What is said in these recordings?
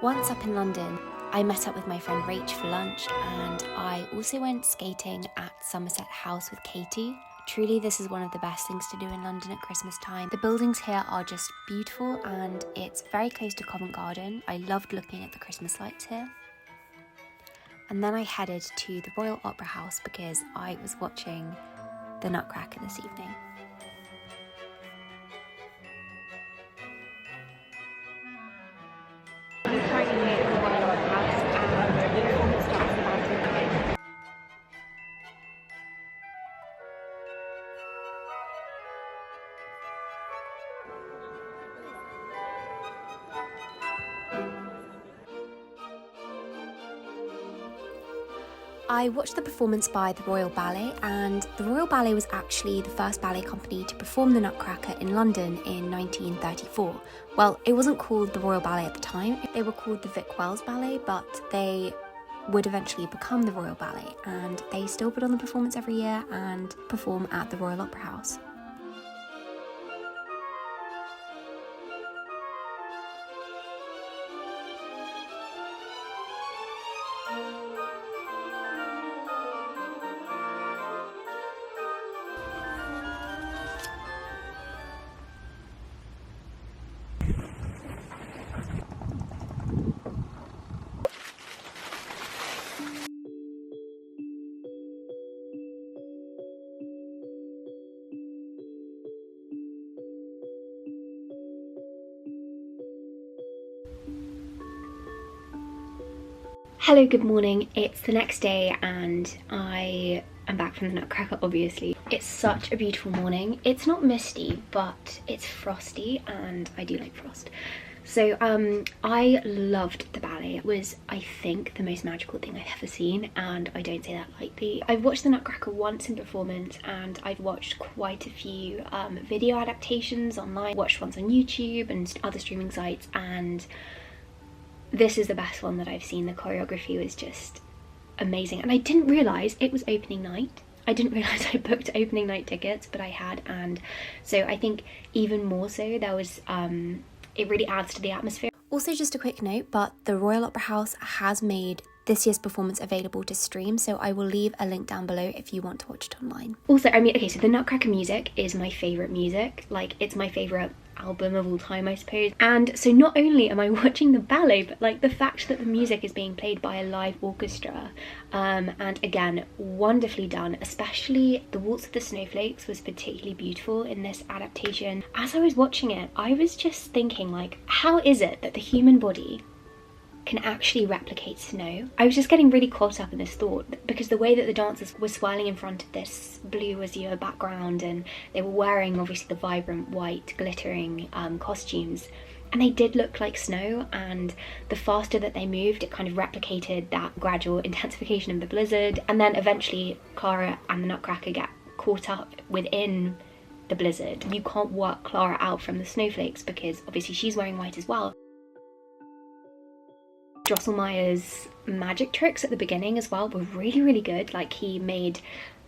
Once up in London, I met up with my friend Rach for lunch, and I also went skating at Somerset House with Katie. Truly, this is one of the best things to do in London at Christmas time. The buildings here are just beautiful and it's very close to Covent Garden. I loved looking at the Christmas lights here. And then I headed to the Royal Opera House because I was watching the Nutcracker this evening. I watched the performance by the Royal Ballet, and the Royal Ballet was actually the first ballet company to perform the Nutcracker in London in 1934. Well, it wasn't called the Royal Ballet at the time, they were called the Vic Wells Ballet, but they would eventually become the Royal Ballet, and they still put on the performance every year and perform at the Royal Opera House. Hello, good morning. It's the next day and I am back from the Nutcracker, obviously. It's such a beautiful morning. It's not misty, but it's frosty and I do like frost. So I loved the ballet. It was, I think, the most magical thing I've ever seen, and I don't say that lightly. I've watched the Nutcracker once in performance and I've watched quite a few video adaptations online. Watched ones on YouTube and other streaming sites, and this is the best one that I've seen. The choreography was just amazing, and I didn't realise it was opening night. I didn't realise I booked opening night tickets, but I had, and so I think even more so there was, it really adds to the atmosphere. Also, just a quick note, but the Royal Opera House has made this year's performance available to stream, so I will leave a link down below if you want to watch it online. Also, I mean, okay, so the Nutcracker music is my favourite music. Like, it's my favourite album of all time, I suppose. And so not only am I watching the ballet, but like the fact that the music is being played by a live orchestra, and again, wonderfully done. Especially the Waltz of the Snowflakes was particularly beautiful in this adaptation. As I was watching it, I was just thinking, like, how is it that the human body can actually replicate snow? I was just getting really caught up in this thought, because the way that the dancers were swirling in front of this blue azure background, and they were wearing obviously the vibrant white glittering costumes, and they did look like snow, and the faster that they moved, it kind of replicated that gradual intensification of the blizzard, and then eventually Clara and the Nutcracker get caught up within the blizzard. You can't work Clara out from the snowflakes because obviously she's wearing white as well. Drosselmeyer's magic tricks at the beginning as well were really good. Like, he made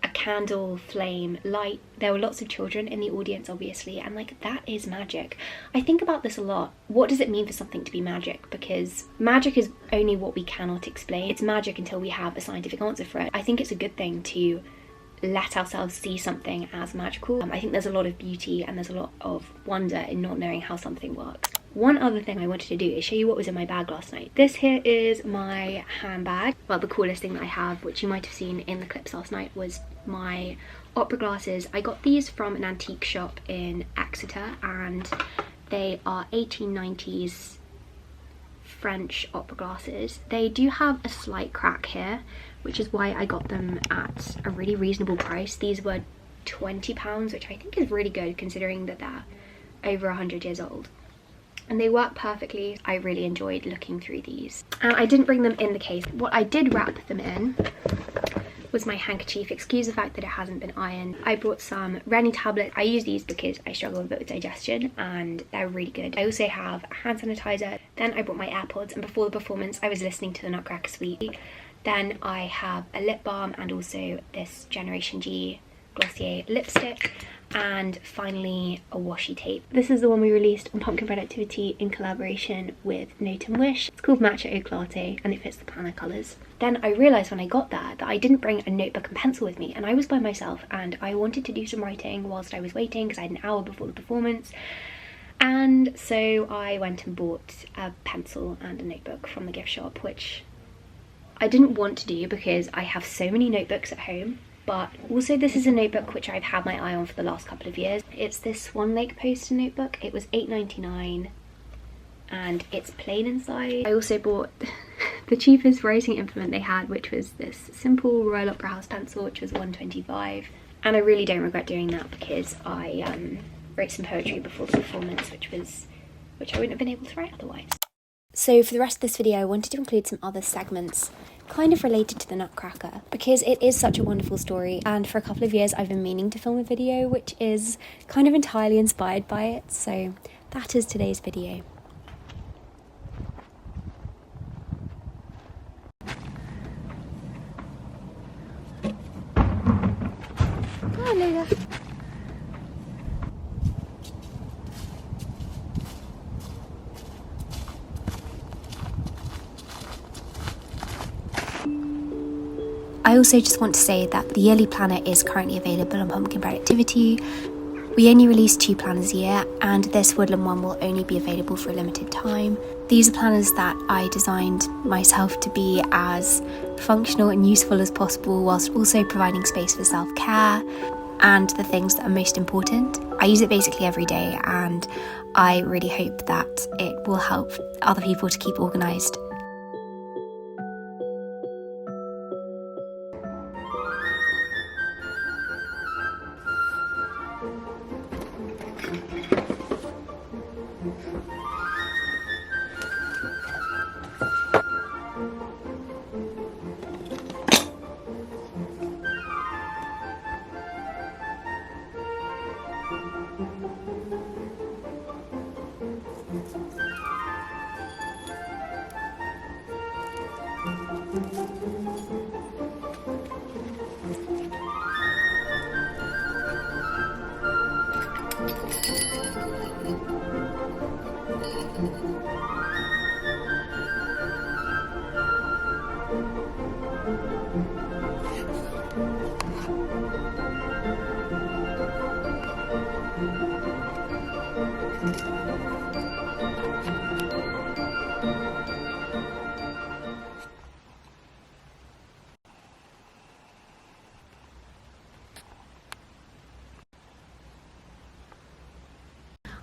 a candle flame light. There were lots of children in the audience, obviously, and like, that is magic. I think about this a lot. What does it mean for something to be magic? Because magic is only what we cannot explain. It's magic until we have a scientific answer for it. I think it's a good thing to let ourselves see something as magical. I think there's a lot of beauty and there's a lot of wonder in not knowing how something works. One other thing I wanted to do is show you what was in my bag last night. This here is my handbag. Well, the coolest thing that I have, which you might have seen in the clips last night, was my opera glasses. I got these from an antique shop in Exeter, and they are 1890s French opera glasses. They do have a slight crack here, which is why I got them at a really reasonable price. These were £20, which I think is really good considering that they're over 100 years old. And they work perfectly. I really enjoyed looking through these. And I didn't bring them in the case. What I did wrap them in was my handkerchief. Excuse the fact that it hasn't been ironed. I brought some Rennie tablets. I use these because I struggle a bit with digestion and they're really good. I also have a hand sanitizer. Then I brought my AirPods, and before the performance I was listening to the Nutcracker suite. Then I have a lip balm and also this Generation G Glossier lipstick. and finally a washi tape. This is the one we released on Pumpkin Bread Activity in collaboration with Note and Wish. It's called Matcha Oak Latte and it fits the planner colours. Then I realised when I got there that I didn't bring a notebook and pencil with me, and I was by myself and I wanted to do some writing whilst I was waiting because I had an hour before the performance. And so I went and bought a pencil and a notebook from the gift shop, which I didn't want to do because I have so many notebooks at home. But also this is a notebook which I've had my eye on for the last couple of years. It's this Swan Lake poster notebook. It was $8.99 and it's plain inside. I also bought the cheapest writing implement they had, which was this simple Royal Opera House pencil, which was $1.25. And I really don't regret doing that because I wrote some poetry before the performance, which I wouldn't have been able to write otherwise. So for the rest of this video, I wanted to include some other segments kind of related to the Nutcracker because it is such a wonderful story, and for a couple of years I've been meaning to film a video which is kind of entirely inspired by it, so that is today's video. Oh, Lola. I also just want to say that the yearly planner is currently available on Pumpkin Bread Activity. We only release 2 planners a year, and this woodland one will only be available for a limited time. These are planners that I designed myself to be as functional and useful as possible, whilst also providing space for self-care and the things that are most important. I use it basically every day, and I really hope that it will help other people to keep organised.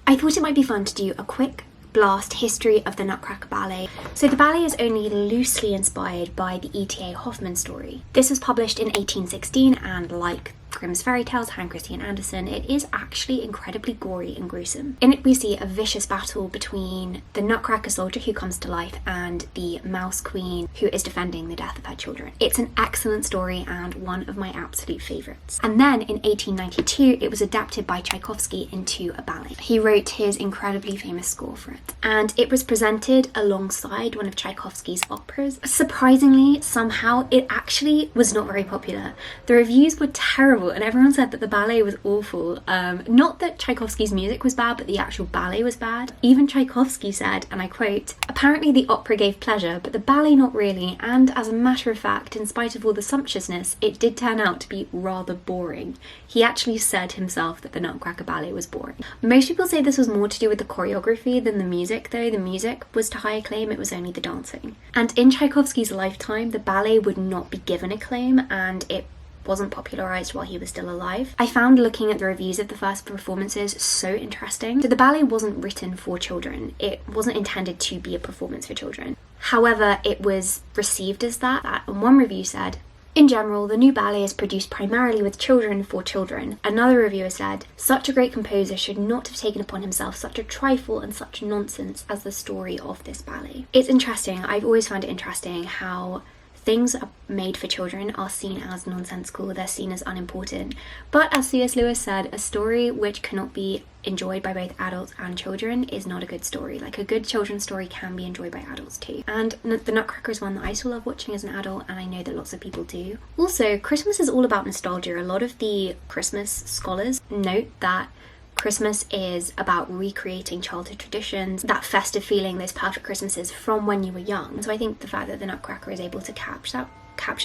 I thought it might be fun to do a quick blast history of the Nutcracker ballet. So the ballet is only loosely inspired by the ETA Hoffman story. This was published in 1816, and like Grimm's fairy tales, Hans Christian Andersen, it is actually incredibly gory and gruesome. In it we see a vicious battle between the Nutcracker soldier who comes to life and the Mouse Queen who is defending the death of her children. It's an excellent story and one of my absolute favourites. And then in 1892 it was adapted by Tchaikovsky into a ballet. He wrote his incredibly famous score for it, and it was presented alongside one of Tchaikovsky's operas. Surprisingly, somehow it actually was not very popular. The reviews were terrible and everyone said that the ballet was awful. Not that Tchaikovsky's music was bad, but the actual ballet was bad. Even Tchaikovsky said, and I quote, "Apparently the opera gave pleasure, but the ballet not really, and as a matter of fact, in spite of all the sumptuousness, it did turn out to be rather boring." He actually said himself that the Nutcracker ballet was boring. Most people say this was more to do with the choreography than the music, though. The music was to high acclaim, it was only the dancing. And in Tchaikovsky's lifetime, the ballet would not be given acclaim, and it wasn't popularised while he was still alive. I found looking at the reviews of the first performances so interesting. So the ballet wasn't written for children. It wasn't intended to be a performance for children. However, it was received as that. And one review said, "In general, the new ballet is produced primarily with children for children." Another reviewer said, "Such a great composer should not have taken upon himself such a trifle and such nonsense as the story of this ballet." It's interesting. I've always found it interesting how things are made for children are seen as nonsensical, they're seen as unimportant. But as C.S. Lewis said, a story which cannot be enjoyed by both adults and children is not a good story. Like, a good children's story can be enjoyed by adults too. And The Nutcracker is one that I still love watching as an adult, and I know that lots of people do. Also, Christmas is all about nostalgia. A lot of the Christmas scholars note that Christmas is about recreating childhood traditions, that festive feeling, those perfect Christmases from when you were young. So I think the fact that the Nutcracker is able to capture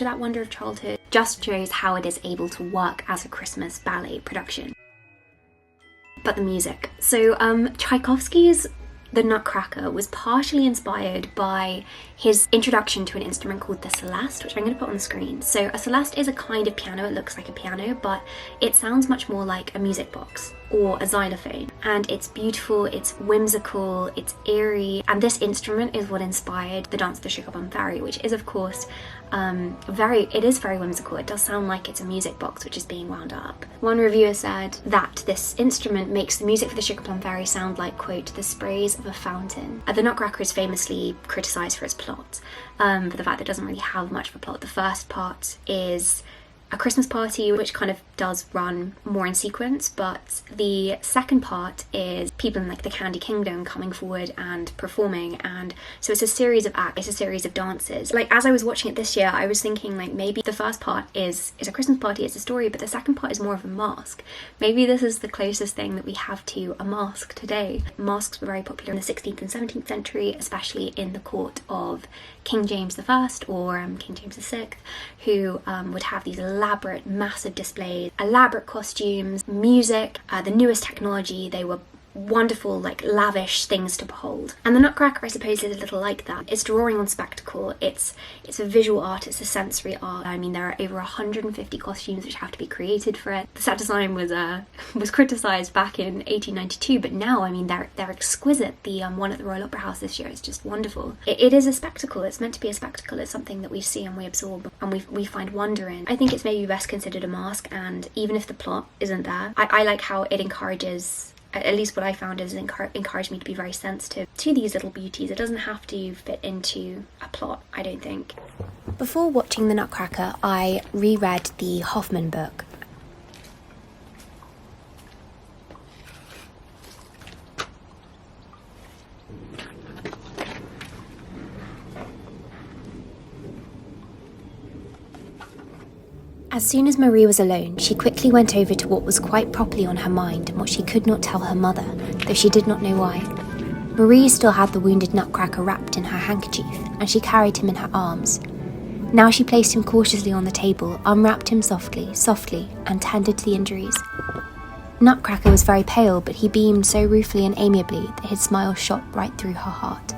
that wonder of childhood just shows how it is able to work as a Christmas ballet production. But the music. So Tchaikovsky's The Nutcracker was partially inspired by his introduction to an instrument called the celeste, which I'm going to put on the screen. So a celeste is a kind of piano. It looks like a piano, but it sounds much more like a music box or a xylophone. And it's beautiful, it's whimsical, it's eerie, and this instrument is what inspired the dance of the sugarplum fairy, which is, of course, very whimsical. It does sound like it's a music box which is being wound up. One reviewer said that this instrument makes the music for the sugarplum fairy sound like, quote, the sprays of a fountain. The Nutcracker is famously criticised for its plot, for the fact that it doesn't really have much of a plot. The first part is a Christmas party, which kind of does run more in sequence, but the second part is people in like the Candy Kingdom coming forward and performing, and so it's a series of acts, it's a series of dances. Like, as I was watching it this year, I was thinking like maybe the first part is a Christmas party, it's a story, but the second part is more of a masque. Maybe this is the closest thing that we have to a masque today. Masques were very popular in the 16th and 17th century, especially in the court of King James I or King James VI, who would have these elaborate, massive displays, elaborate costumes, music, the newest technology. They were wonderful, like lavish things to behold. And the Nutcracker, I suppose, is a little like that. It's drawing on spectacle, it's a visual art, it's a sensory art. I mean, there are over 150 costumes which have to be created for it. The set design was criticised back in 1892, but now, I mean, they're exquisite. The one at the Royal Opera House this year is just wonderful. It is a spectacle, it's meant to be a spectacle, it's something that we see and we absorb and we find wonder in. I think it's maybe best considered a masque, and even if the plot isn't there, I like how it encourages, at least what I found is encouraged me to be very sensitive to these little beauties. It doesn't have to fit into a plot, I don't think. Before watching The Nutcracker, I reread the Hoffman book. As soon as Marie was alone, she quickly went over to what was quite properly on her mind and what she could not tell her mother, though she did not know why. Marie still had the wounded Nutcracker wrapped in her handkerchief, and she carried him in her arms. Now she placed him cautiously on the table, unwrapped him softly, and tended to the injuries. Nutcracker was very pale, but he beamed so ruefully and amiably that his smile shot right through her heart.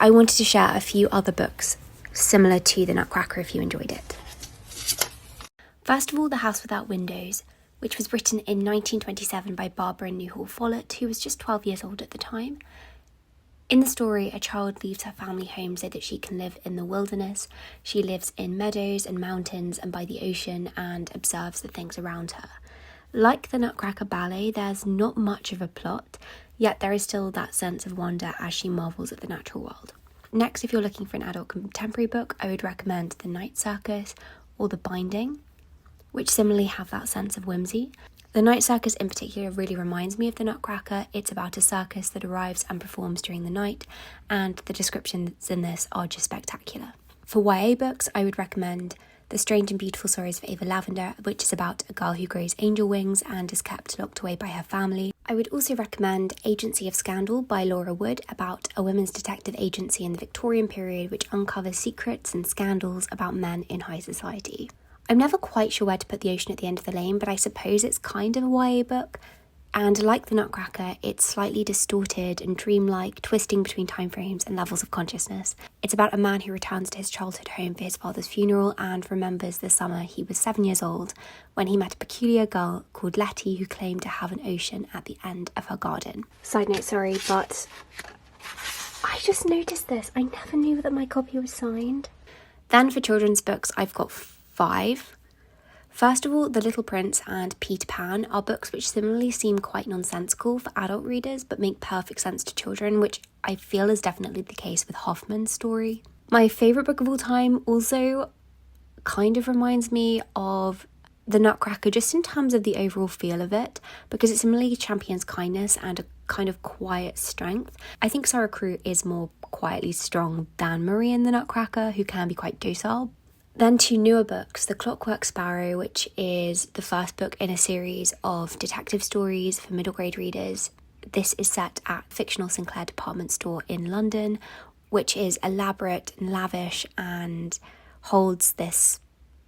I wanted to share a few other books similar to The Nutcracker if you enjoyed it. First of all, The House Without Windows, which was written in 1927 by Barbara Newhall Follett, who was just 12 years old at the time. In the story, a child leaves her family home so that she can live in the wilderness. She lives in meadows and mountains and by the ocean and observes the things around her. Like the Nutcracker ballet, there's not much of a plot, yet there is still that sense of wonder as she marvels at the natural world. Next, if you're looking for an adult contemporary book, I would recommend The Night Circus or The Binding. which similarly have that sense of whimsy. The night circus in particular really reminds me of the Nutcracker. It's about a circus that arrives and performs during the night, and the descriptions in this are just spectacular. For YA books, I would recommend The Strange and Beautiful Stories of Ava Lavender, which is about a girl who grows angel wings and is kept locked away by her family. I would also recommend Agency of Scandal by Laura Wood, about a women's detective agency in the Victorian period which uncovers secrets and scandals about men in high society. I'm never quite sure where to put The Ocean at the End of the Lane, but I suppose it's kind of a YA book. And like the Nutcracker, it's slightly distorted and dreamlike, twisting between time frames and levels of consciousness. It's about a man who returns to his childhood home for his father's funeral and remembers the summer he was 7 years old when he met a peculiar girl called Letty who claimed to have an ocean at the end of her garden. Side note, sorry, but I just noticed this. I never knew that my copy was signed. Then for children's books, I've got 5. First of all, The Little Prince and Peter Pan are books which similarly seem quite nonsensical for adult readers but make perfect sense to children, which I feel is definitely the case with Hoffman's story. My favourite book of all time also kind of reminds me of The Nutcracker, just in terms of the overall feel of it, because it similarly champions kindness and a kind of quiet strength. I think Sarah Crewe is more quietly strong than Marie in The Nutcracker, who can be quite docile. Then 2 newer books, The Clockwork Sparrow, which is the first book in a series of detective stories for middle grade readers. This is set at fictional Sinclair department store in London, which is elaborate and lavish and holds this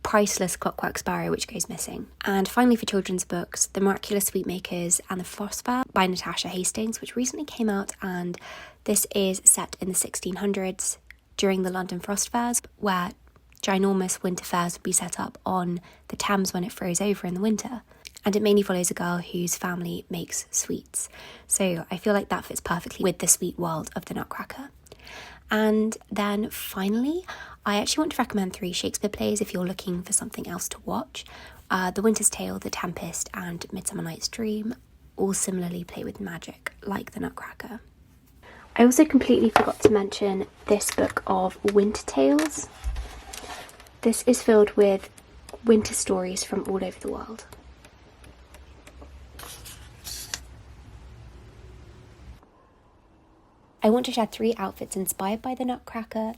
priceless clockwork sparrow which goes missing. And finally for children's books, The Miraculous Sweetmakers and the Frost Fair by Natasha Hastings, which recently came out, and this is set in the 1600s during the London Frost Fairs, where ginormous winter fairs would be set up on the Thames when it froze over in the winter. And it mainly follows a girl whose family makes sweets. So I feel like that fits perfectly with the sweet world of the Nutcracker. And then finally, I actually want to recommend 3 Shakespeare plays if you're looking for something else to watch. The Winter's Tale, The Tempest, and Midsummer Night's Dream all similarly play with magic, like the Nutcracker. I also completely forgot to mention this book of Winter Tales. This is filled with winter stories from all over the world. I want to share 3 outfits inspired by the Nutcracker.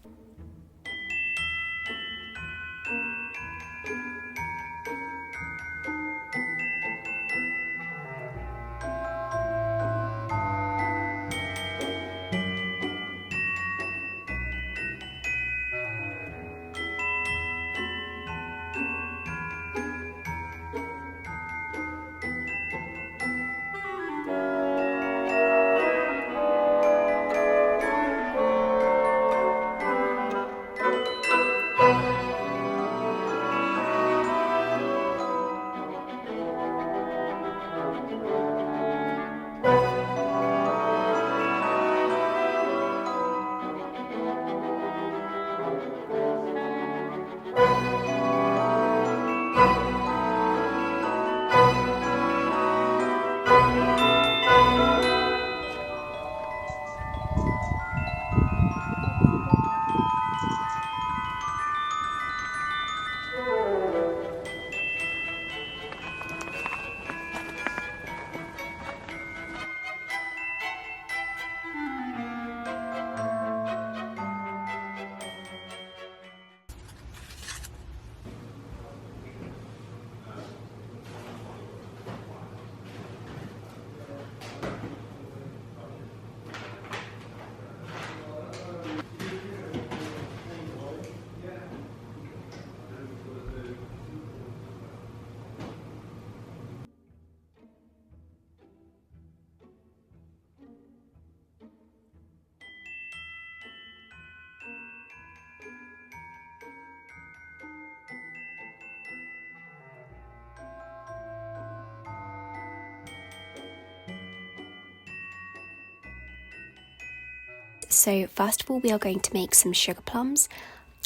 So first of all, we are going to make some sugar plums.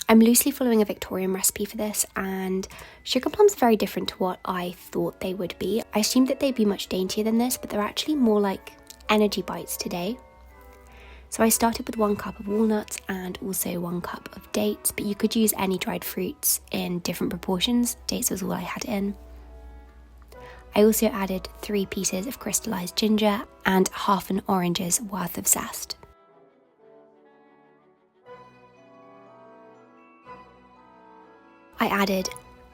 I'm loosely following a Victorian recipe for this, and sugar plums are very different to what I thought they would be. I assumed that they'd be much daintier than this, but they're actually more like energy bites today. So I started with 1 cup of walnuts and also 1 cup of dates, but you could use any dried fruits in different proportions. Dates was all I had in. I also added 3 pieces of crystallized ginger and half an orange's worth of zest. I added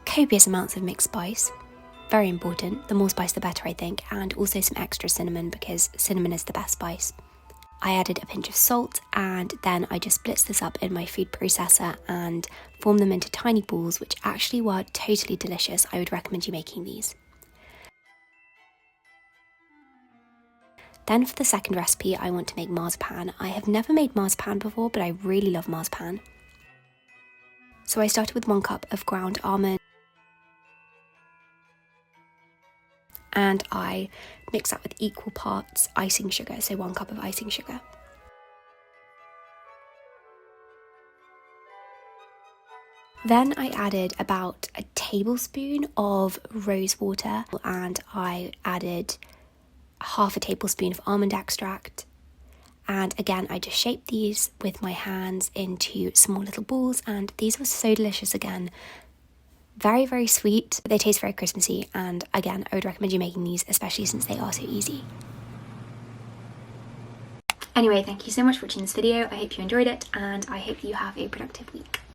copious amounts of mixed spice, very important, the more spice the better I think, and also some extra cinnamon because cinnamon is the best spice. I added a pinch of salt and then I just blitzed this up in my food processor and formed them into tiny balls, which actually were totally delicious. I would recommend you making these. Then for the second recipe, I want to make marzipan. I have never made marzipan before, but I really love marzipan. So I started with 1 cup of ground almond and I mixed that with equal parts icing sugar, so 1 cup of icing sugar. Then I added about a tablespoon of rose water and I added half a tablespoon of almond extract. And again, I just shaped these with my hands into small little balls, and these were so delicious again. Very, very sweet. They taste very Christmassy, and again, I would recommend you making these, especially since they are so easy. Anyway, thank you so much for watching this video. I hope you enjoyed it, and I hope you have a productive week.